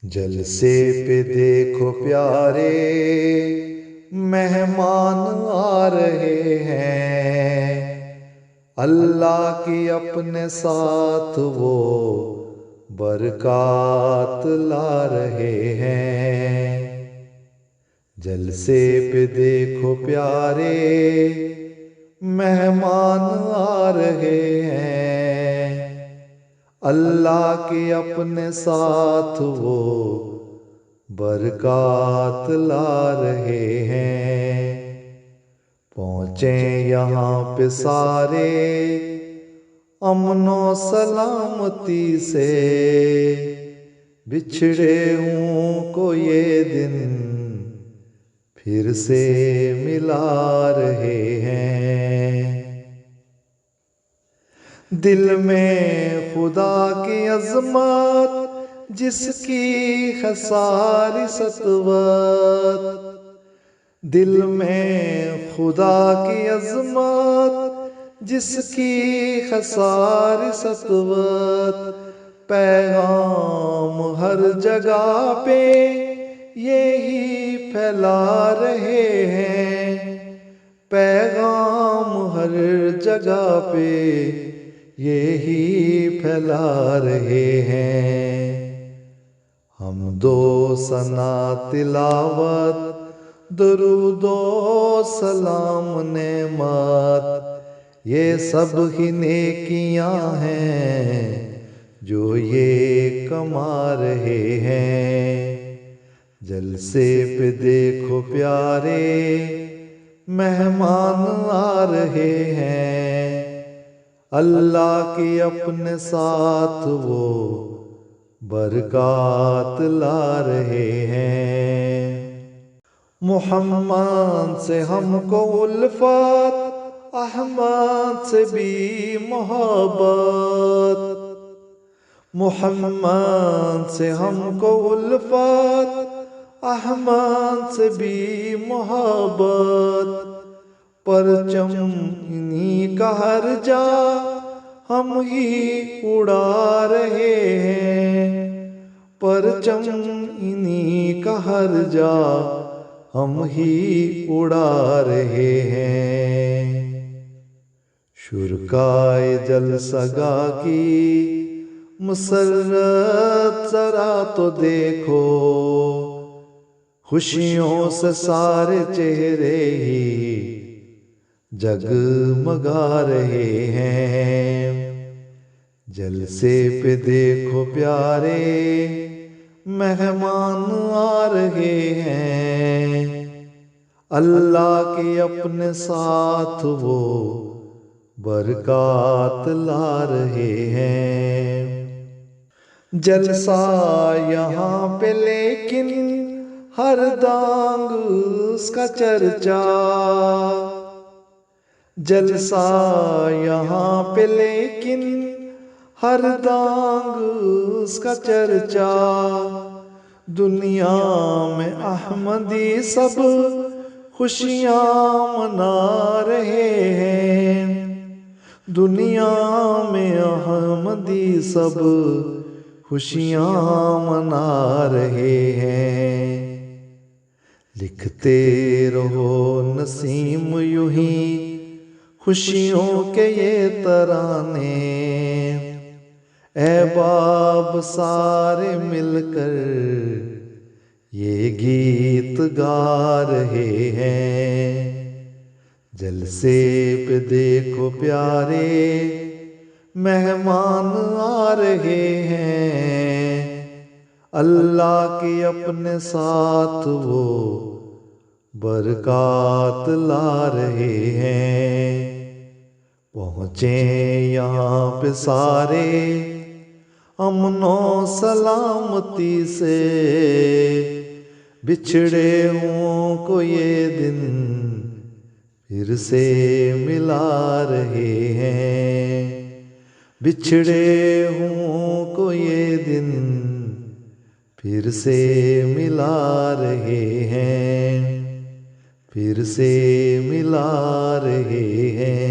جلسے پہ دیکھو پیارے مہمان آ رہے ہیں، اللہ کی اپنے ساتھ وہ برکات لا رہے ہیں۔ جلسے پہ دیکھو پیارے مہمان آ رہے ہیں، اللہ کے اپنے ساتھ وہ برکات لا رہے ہیں۔ پہنچے یہاں پہ سارے امن و سلامتی سے، بچھڑے ہوں کو یہ دن پھر سے ملا رہے ہیں۔ دل میں خدا کی عظمت جس کی ہے ساری سطوت، دل میں خدا کی عظمت جس کی ہے ساری سطوت، پیغام ہر جگہ پہ یہی پھیلا رہے ہیں، پیغام ہر جگہ پہ یہی پھیلا رہے ہیں۔ حمد و ثنا تلاوت درود و سلام نعمت، یہ سب ہی نیکیاں ہیں جو یہ کما رہے ہیں۔ جلسے پہ دیکھو پیارے مہمان آ رہے ہیں، اللہ کی اپنے ساتھ وہ برکات لا رہے ہیں۔ محمد سے ہم کو الفت، احمد سے بھی محبت، محمد سے ہم کو الفت، احمد سے بھی محبت، پرچم انہی کا ہر جا ہم ہی اڑا رہے ہیں، پرچم انہی کا ہر جا ہم ہی اڑا رہے ہیں۔ شرکائے جلسہ گاہ کی مسرت ذرا تو دیکھو، خوشیوں سے سارے چہرے ہی جگمگا رہے ہیں۔ جلسے پہ دیکھو پیارے مہمان آ رہے ہیں، اللہ کے اپنے ساتھ وہ برکات لا رہے ہیں۔ جلسہ یہاں پہ لیکن ہر دانگ اس کا چرچا، جلسہ یہاں پہ لیکن ہر دانگ اس کا چرچا، دنیا میں احمدی سب خوشیاں منا رہے ہیں، دنیا میں احمدی سب خوشیاں منا رہے ہیں۔ لکھتے رہو نسیم یوں ہی خوشیوں کے یہ ترانے، احباب سارے مل کر یہ گیت گا رہے ہیں۔ جلسے پہ دیکھو پیارے مہمان آ رہے ہیں، اللہ کے اپنے ساتھ وہ برکات لا رہے ہیں۔ پہنچے یہاں پہ سارے امن و سلامتی سے، بچھڑے ہوں کو یہ دن پھر سے ملا رہے ہیں، بچھڑے ہوں کو یہ دن پھر سے ملا رہے ہیں، پھر سے ملا رہے ہیں۔